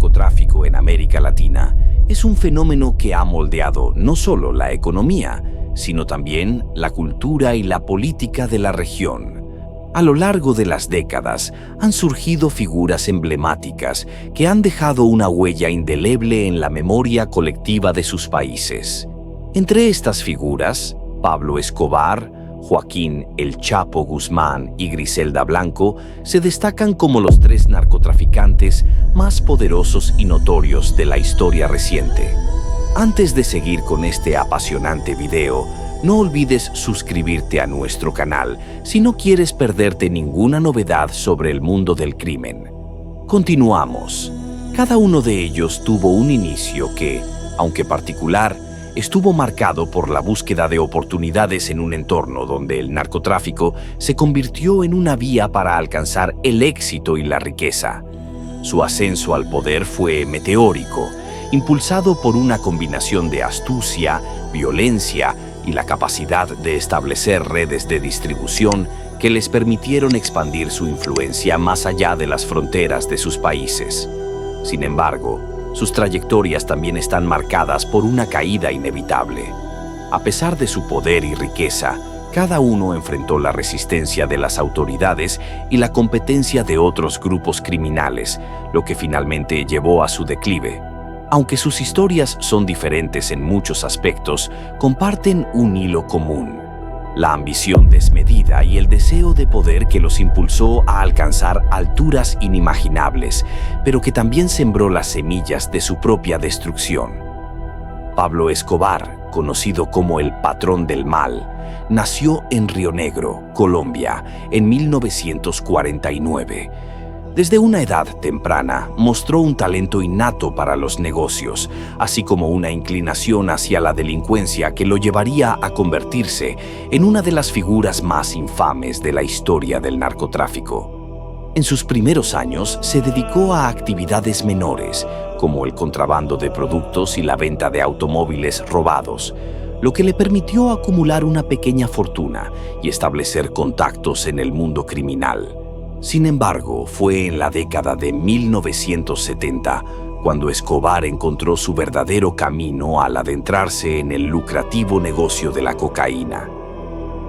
narcotráfico en América Latina es un fenómeno que ha moldeado no solo la economía, sino también la cultura y la política de la región. A lo largo de las décadas han surgido figuras emblemáticas que han dejado una huella indeleble en la memoria colectiva de sus países. Entre estas figuras, Pablo Escobar, Joaquín El Chapo Guzmán y Griselda Blanco se destacan como los tres narcotraficantes más poderosos y notorios de la historia reciente. Antes de seguir con este apasionante video, no olvides suscribirte a nuestro canal si no quieres perderte ninguna novedad sobre el mundo del crimen. Continuamos. Cada uno de ellos tuvo un inicio que, aunque particular, estuvo marcado por la búsqueda de oportunidades en un entorno donde el narcotráfico se convirtió en una vía para alcanzar el éxito y la riqueza. Su ascenso al poder fue meteórico, impulsado por una combinación de astucia, violencia y la capacidad de establecer redes de distribución que les permitieron expandir su influencia más allá de las fronteras de sus países. Sin embargo, sus trayectorias también están marcadas por una caída inevitable. A pesar de su poder y riqueza, cada uno enfrentó la resistencia de las autoridades y la competencia de otros grupos criminales, lo que finalmente llevó a su declive. Aunque sus historias son diferentes en muchos aspectos, comparten un hilo común: la ambición desmedida y el deseo de poder que los impulsó a alcanzar alturas inimaginables, pero que también sembró las semillas de su propia destrucción. Pablo Escobar, conocido como el patrón del mal, nació en Río Negro, Colombia, en 1949. Desde una edad temprana, mostró un talento innato para los negocios, así como una inclinación hacia la delincuencia que lo llevaría a convertirse en una de las figuras más infames de la historia del narcotráfico. En sus primeros años se dedicó a actividades menores, como el contrabando de productos y la venta de automóviles robados, lo que le permitió acumular una pequeña fortuna y establecer contactos en el mundo criminal. Sin embargo, fue en la década de 1970 cuando Escobar encontró su verdadero camino al adentrarse en el lucrativo negocio de la cocaína.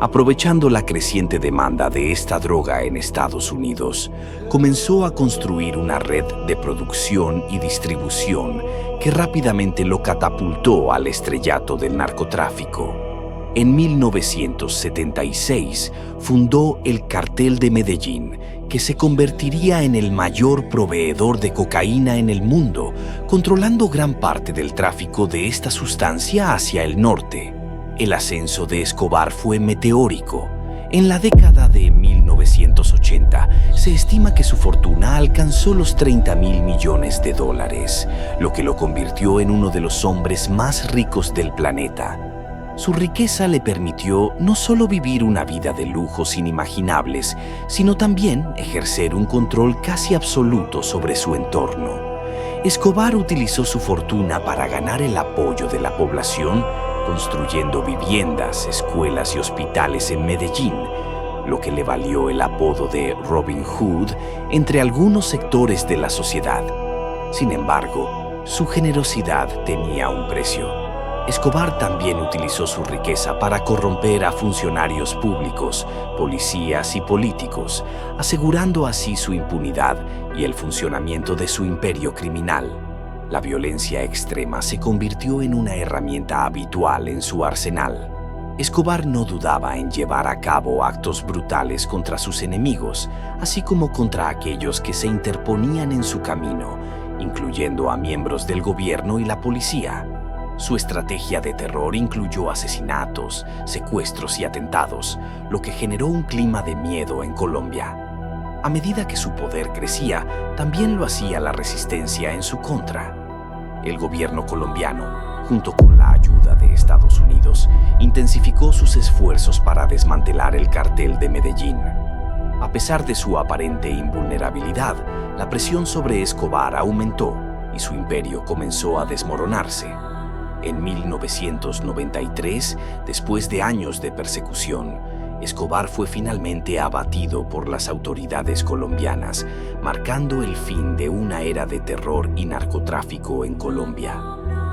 Aprovechando la creciente demanda de esta droga en Estados Unidos, comenzó a construir una red de producción y distribución que rápidamente lo catapultó al estrellato del narcotráfico. En 1976 fundó el Cartel de Medellín, que se convertiría en el mayor proveedor de cocaína en el mundo, controlando gran parte del tráfico de esta sustancia hacia el norte. El ascenso de Escobar fue meteórico. En la década de 1980 se estima que su fortuna alcanzó los $30.000 millones, lo que lo convirtió en uno de los hombres más ricos del planeta. Su riqueza le permitió no solo vivir una vida de lujos inimaginables, sino también ejercer un control casi absoluto sobre su entorno. Escobar utilizó su fortuna para ganar el apoyo de la población, construyendo viviendas, escuelas y hospitales en Medellín, lo que le valió el apodo de Robin Hood entre algunos sectores de la sociedad. Sin embargo, su generosidad tenía un precio. Escobar también utilizó su riqueza para corromper a funcionarios públicos, policías y políticos, asegurando así su impunidad y el funcionamiento de su imperio criminal. La violencia extrema se convirtió en una herramienta habitual en su arsenal. Escobar no dudaba en llevar a cabo actos brutales contra sus enemigos, así como contra aquellos que se interponían en su camino, incluyendo a miembros del gobierno y la policía. Su estrategia de terror incluyó asesinatos, secuestros y atentados, lo que generó un clima de miedo en Colombia. A medida que su poder crecía, también lo hacía la resistencia en su contra. El gobierno colombiano, junto con la ayuda de Estados Unidos, intensificó sus esfuerzos para desmantelar el Cartel de Medellín. A pesar de su aparente invulnerabilidad, la presión sobre Escobar aumentó y su imperio comenzó a desmoronarse. En 1993, después de años de persecución, Escobar fue finalmente abatido por las autoridades colombianas, marcando el fin de una era de terror y narcotráfico en Colombia.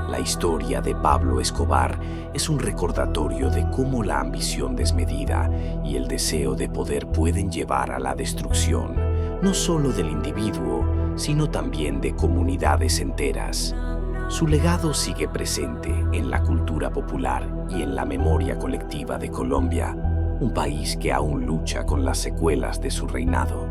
La historia de Pablo Escobar es un recordatorio de cómo la ambición desmedida y el deseo de poder pueden llevar a la destrucción, no solo del individuo, sino también de comunidades enteras. Su legado sigue presente en la cultura popular y en la memoria colectiva de Colombia, un país que aún lucha con las secuelas de su reinado.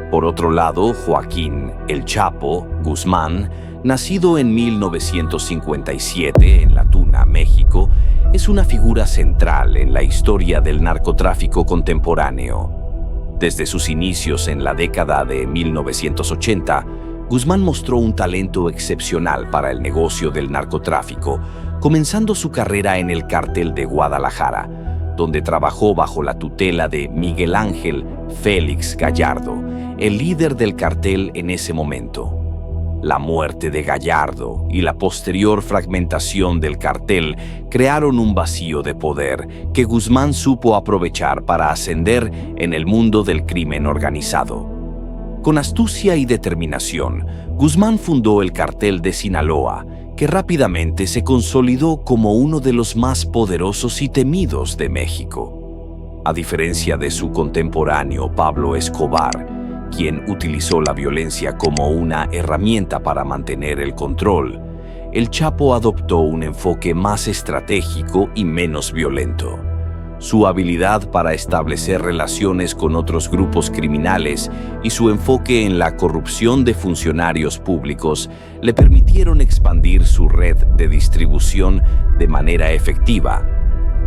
Por otro lado, Joaquín El Chapo Guzmán, nacido en 1957 en La Tuna, México, es una figura central en la historia del narcotráfico contemporáneo. Desde sus inicios en la década de 1980, Guzmán mostró un talento excepcional para el negocio del narcotráfico, comenzando su carrera en el Cártel de Guadalajara, donde trabajó bajo la tutela de Miguel Ángel Félix Gallardo, el líder del cartel en ese momento. La muerte de Gallardo y la posterior fragmentación del cartel crearon un vacío de poder que Guzmán supo aprovechar para ascender en el mundo del crimen organizado. Con astucia y determinación, Guzmán fundó el Cartel de Sinaloa, que rápidamente se consolidó como uno de los más poderosos y temidos de México. A diferencia de su contemporáneo Pablo Escobar, quien utilizó la violencia como una herramienta para mantener el control, el Chapo adoptó un enfoque más estratégico y menos violento. Su habilidad para establecer relaciones con otros grupos criminales y su enfoque en la corrupción de funcionarios públicos le permitieron expandir su red de distribución de manera efectiva,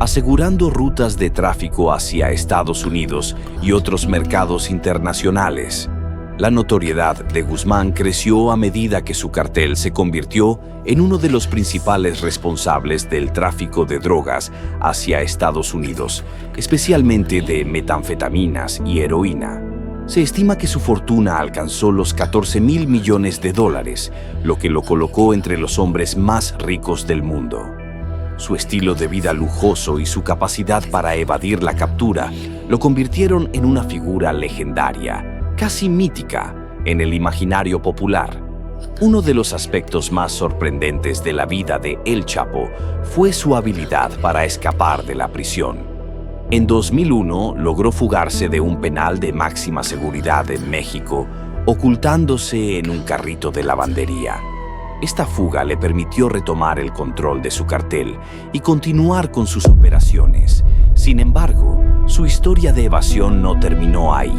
asegurando rutas de tráfico hacia Estados Unidos y otros mercados internacionales. La notoriedad de Guzmán creció a medida que su cartel se convirtió en uno de los principales responsables del tráfico de drogas hacia Estados Unidos, especialmente de metanfetaminas y heroína. Se estima que su fortuna alcanzó los 14.000 millones de dólares, lo que lo colocó entre los hombres más ricos del mundo. Su estilo de vida lujoso y su capacidad para evadir la captura lo convirtieron en una figura legendaria, casi mítica, en el imaginario popular. Uno de los aspectos más sorprendentes de la vida de El Chapo fue su habilidad para escapar de la prisión. En 2001 logró fugarse de un penal de máxima seguridad en México, ocultándose en un carrito de lavandería. Esta fuga le permitió retomar el control de su cartel y continuar con sus operaciones. Sin embargo, su historia de evasión no terminó ahí.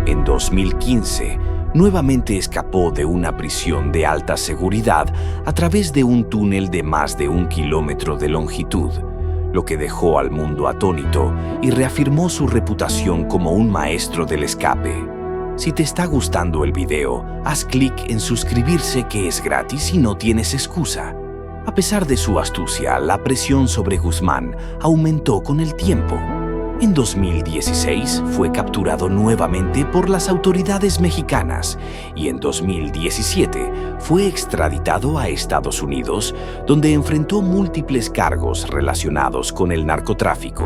En 2015, nuevamente escapó de una prisión de alta seguridad a través de un túnel de más de 1 kilómetro de longitud, lo que dejó al mundo atónito y reafirmó su reputación como un maestro del escape. Si te está gustando el video, haz clic en suscribirse, que es gratis y no tienes excusa. A pesar de su astucia, la presión sobre Guzmán aumentó con el tiempo. En 2016 fue capturado nuevamente por las autoridades mexicanas y en 2017 fue extraditado a Estados Unidos, donde enfrentó múltiples cargos relacionados con el narcotráfico.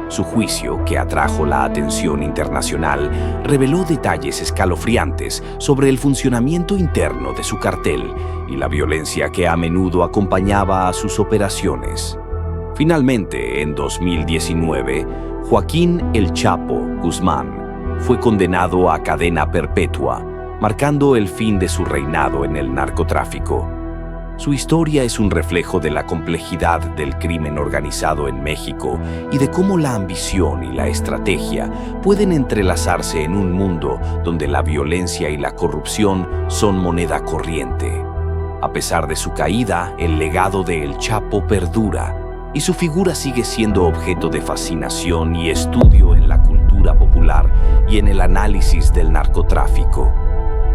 Su juicio, que atrajo la atención internacional, reveló detalles escalofriantes sobre el funcionamiento interno de su cartel y la violencia que a menudo acompañaba a sus operaciones. Finalmente, en 2019, Joaquín El Chapo Guzmán fue condenado a cadena perpetua, marcando el fin de su reinado en el narcotráfico. Su historia es un reflejo de la complejidad del crimen organizado en México y de cómo la ambición y la estrategia pueden entrelazarse en un mundo donde la violencia y la corrupción son moneda corriente. A pesar de su caída, el legado de El Chapo perdura, y su figura sigue siendo objeto de fascinación y estudio en la cultura popular y en el análisis del narcotráfico.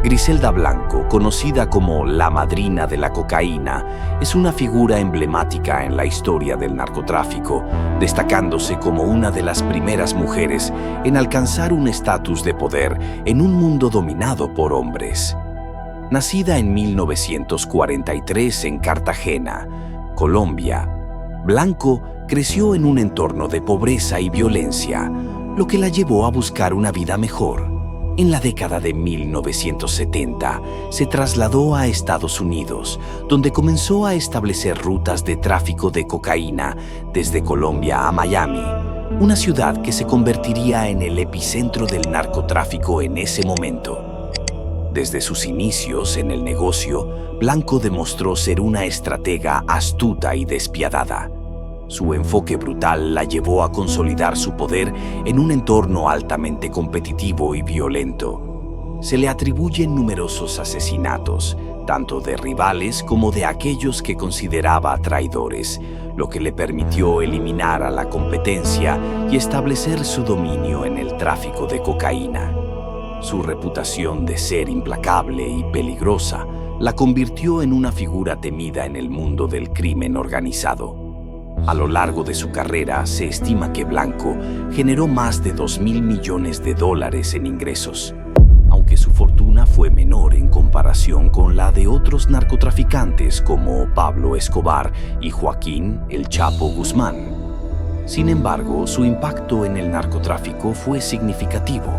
Griselda Blanco, conocida como la madrina de la cocaína, es una figura emblemática en la historia del narcotráfico, destacándose como una de las primeras mujeres en alcanzar un estatus de poder en un mundo dominado por hombres. Nacida en 1943 en Cartagena, Colombia, Blanco creció en un entorno de pobreza y violencia, lo que la llevó a buscar una vida mejor. En la década de 1970, se trasladó a Estados Unidos, donde comenzó a establecer rutas de tráfico de cocaína desde Colombia a Miami, una ciudad que se convertiría en el epicentro del narcotráfico en ese momento. Desde sus inicios en el negocio, Blanco demostró ser una estratega astuta y despiadada. Su enfoque brutal la llevó a consolidar su poder en un entorno altamente competitivo y violento. Se le atribuyen numerosos asesinatos, tanto de rivales como de aquellos que consideraba traidores, lo que le permitió eliminar a la competencia y establecer su dominio en el tráfico de cocaína. Su reputación de ser implacable y peligrosa la convirtió en una figura temida en el mundo del crimen organizado. A lo largo de su carrera, se estima que Blanco generó más de $2.000 millones en ingresos, aunque su fortuna fue menor en comparación con la de otros narcotraficantes como Pablo Escobar y Joaquín El Chapo Guzmán. Sin embargo, su impacto en el narcotráfico fue significativo.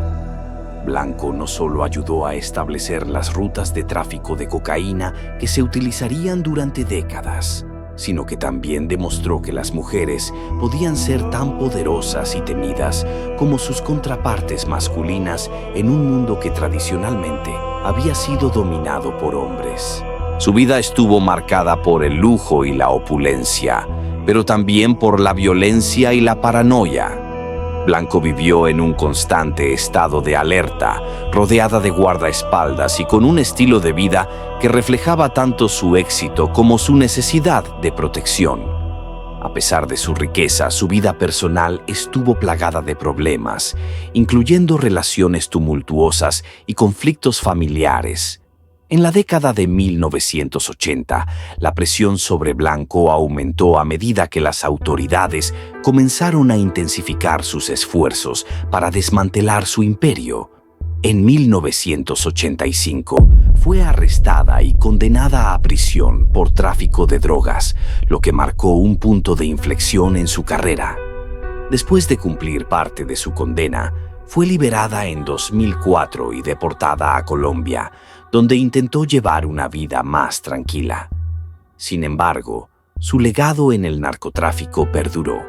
Blanco no solo ayudó a establecer las rutas de tráfico de cocaína que se utilizarían durante décadas, sino que también demostró que las mujeres podían ser tan poderosas y temidas como sus contrapartes masculinas en un mundo que tradicionalmente había sido dominado por hombres. Su vida estuvo marcada por el lujo y la opulencia, pero también por la violencia y la paranoia. Blanco vivió en un constante estado de alerta, rodeada de guardaespaldas y con un estilo de vida que reflejaba tanto su éxito como su necesidad de protección. A pesar de su riqueza, su vida personal estuvo plagada de problemas, incluyendo relaciones tumultuosas y conflictos familiares. En la década de 1980, la presión sobre Blanco aumentó a medida que las autoridades comenzaron a intensificar sus esfuerzos para desmantelar su imperio. En 1985, fue arrestada y condenada a prisión por tráfico de drogas, lo que marcó un punto de inflexión en su carrera. Después de cumplir parte de su condena, fue liberada en 2004 y deportada a Colombia, donde intentó llevar una vida más tranquila. Sin embargo, su legado en el narcotráfico perduró.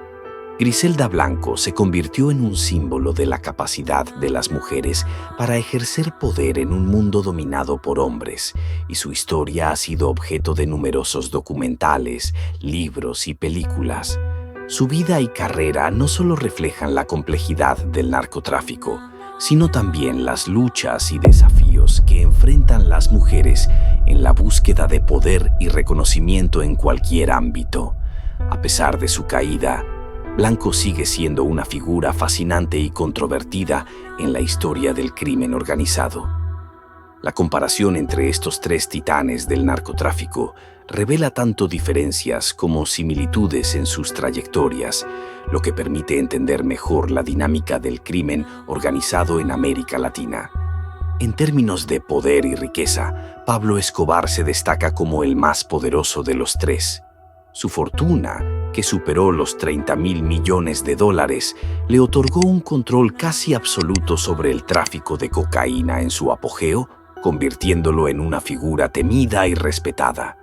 Griselda Blanco se convirtió en un símbolo de la capacidad de las mujeres para ejercer poder en un mundo dominado por hombres, y su historia ha sido objeto de numerosos documentales, libros y películas. Su vida y carrera no solo reflejan la complejidad del narcotráfico, sino también las luchas y desafíos que enfrentan las mujeres en la búsqueda de poder y reconocimiento en cualquier ámbito. A pesar de su caída, Blanco sigue siendo una figura fascinante y controvertida en la historia del crimen organizado. La comparación entre estos tres titanes del narcotráfico revela tanto diferencias como similitudes en sus trayectorias, lo que permite entender mejor la dinámica del crimen organizado en América Latina. En términos de poder y riqueza, Pablo Escobar se destaca como el más poderoso de los tres. Su fortuna, que superó los $30.000 millones, le otorgó un control casi absoluto sobre el tráfico de cocaína en su apogeo, convirtiéndolo en una figura temida y respetada.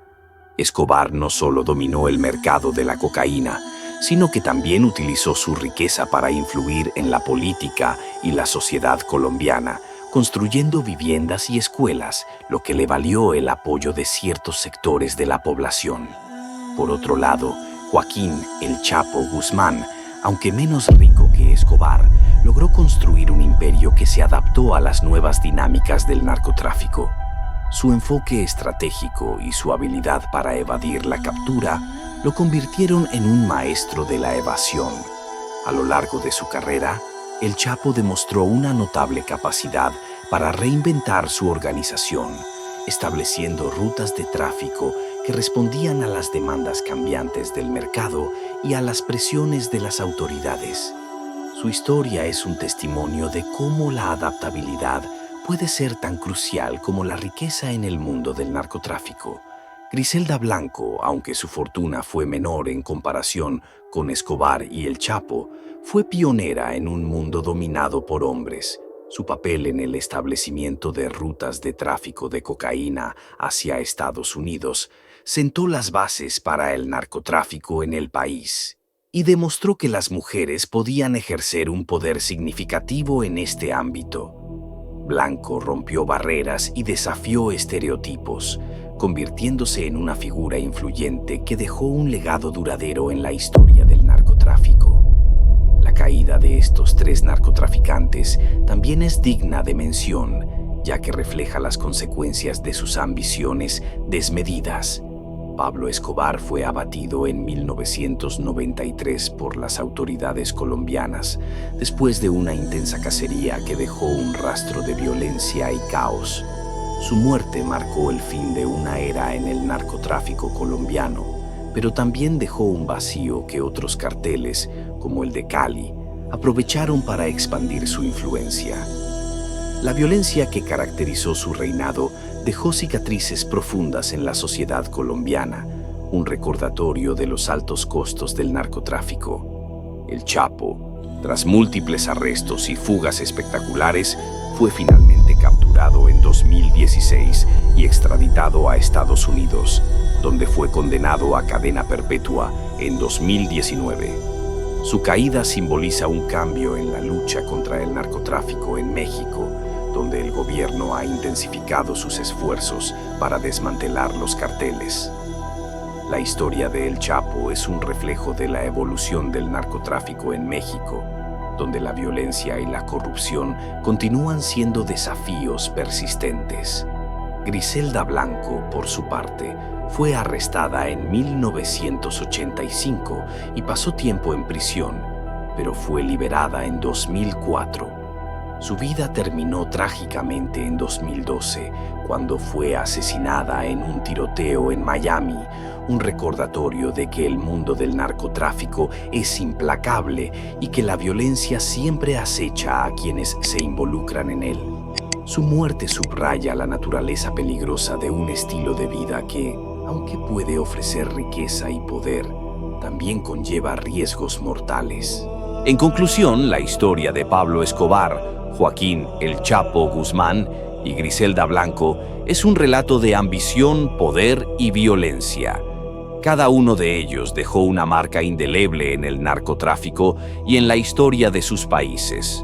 Escobar no solo dominó el mercado de la cocaína, sino que también utilizó su riqueza para influir en la política y la sociedad colombiana, construyendo viviendas y escuelas, lo que le valió el apoyo de ciertos sectores de la población. Por otro lado, Joaquín El Chapo Guzmán, aunque menos rico que Escobar, logró construir un imperio que se adaptó a las nuevas dinámicas del narcotráfico. Su enfoque estratégico y su habilidad para evadir la captura lo convirtieron en un maestro de la evasión. A lo largo de su carrera, El Chapo demostró una notable capacidad para reinventar su organización, estableciendo rutas de tráfico que respondían a las demandas cambiantes del mercado y a las presiones de las autoridades. Su historia es un testimonio de cómo la adaptabilidad puede ser tan crucial como la riqueza en el mundo del narcotráfico. Griselda Blanco, aunque su fortuna fue menor en comparación con Escobar y El Chapo, fue pionera en un mundo dominado por hombres. Su papel en el establecimiento de rutas de tráfico de cocaína hacia Estados Unidos sentó las bases para el narcotráfico en el país y demostró que las mujeres podían ejercer un poder significativo en este ámbito. Blanco rompió barreras y desafió estereotipos, convirtiéndose en una figura influyente que dejó un legado duradero en la historia del narcotráfico. La caída de estos tres narcotraficantes también es digna de mención, ya que refleja las consecuencias de sus ambiciones desmedidas. Pablo Escobar fue abatido en 1993 por las autoridades colombianas, después de una intensa cacería que dejó un rastro de violencia y caos. Su muerte marcó el fin de una era en el narcotráfico colombiano, pero también dejó un vacío que otros carteles, como el de Cali, aprovecharon para expandir su influencia. La violencia que caracterizó su reinado dejó cicatrices profundas en la sociedad colombiana, un recordatorio de los altos costos del narcotráfico. El Chapo, tras múltiples arrestos y fugas espectaculares, fue finalmente capturado en 2016 y extraditado a Estados Unidos, donde fue condenado a cadena perpetua en 2019. Su caída simboliza un cambio en la lucha contra el narcotráfico en México, donde el gobierno ha intensificado sus esfuerzos para desmantelar los carteles. La historia de El Chapo es un reflejo de la evolución del narcotráfico en México, donde la violencia y la corrupción continúan siendo desafíos persistentes. Griselda Blanco, por su parte, fue arrestada en 1985 y pasó tiempo en prisión, pero fue liberada en 2004. Su vida terminó trágicamente en 2012, cuando fue asesinada en un tiroteo en Miami, un recordatorio de que el mundo del narcotráfico es implacable y que la violencia siempre acecha a quienes se involucran en él. Su muerte subraya la naturaleza peligrosa de un estilo de vida que, aunque puede ofrecer riqueza y poder, también conlleva riesgos mortales. En conclusión, la historia de Pablo Escobar, Joaquín El Chapo Guzmán y Griselda Blanco es un relato de ambición, poder y violencia. Cada uno de ellos dejó una marca indeleble en el narcotráfico y en la historia de sus países.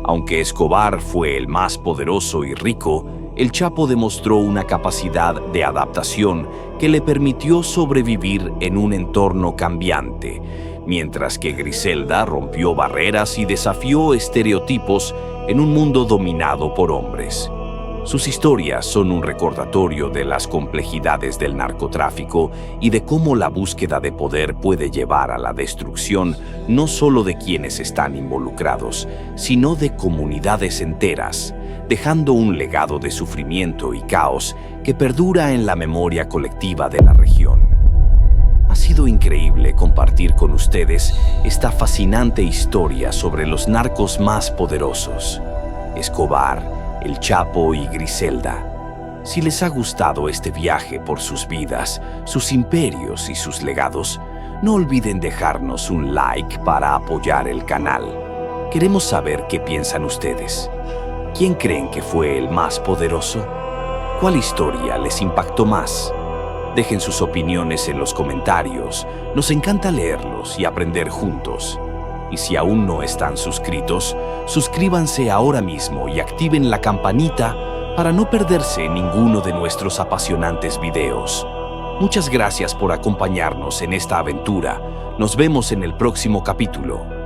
Aunque Escobar fue el más poderoso y rico, El Chapo demostró una capacidad de adaptación que le permitió sobrevivir en un entorno cambiante, mientras que Griselda rompió barreras y desafió estereotipos en un mundo dominado por hombres. Sus historias son un recordatorio de las complejidades del narcotráfico y de cómo la búsqueda de poder puede llevar a la destrucción no solo de quienes están involucrados, sino de comunidades enteras, dejando un legado de sufrimiento y caos que perdura en la memoria colectiva de la región. Ha sido increíble compartir con ustedes esta fascinante historia sobre los narcos más poderosos, Escobar, El Chapo y Griselda. Si les ha gustado este viaje por sus vidas, sus imperios y sus legados, no olviden dejarnos un like para apoyar el canal. Queremos saber qué piensan ustedes. ¿Quién creen que fue el más poderoso? ¿Cuál historia les impactó más? Dejen sus opiniones en los comentarios. Nos encanta leerlos y aprender juntos. Y si aún no están suscritos, suscríbanse ahora mismo y activen la campanita para no perderse ninguno de nuestros apasionantes videos. Muchas gracias por acompañarnos en esta aventura. Nos vemos en el próximo capítulo.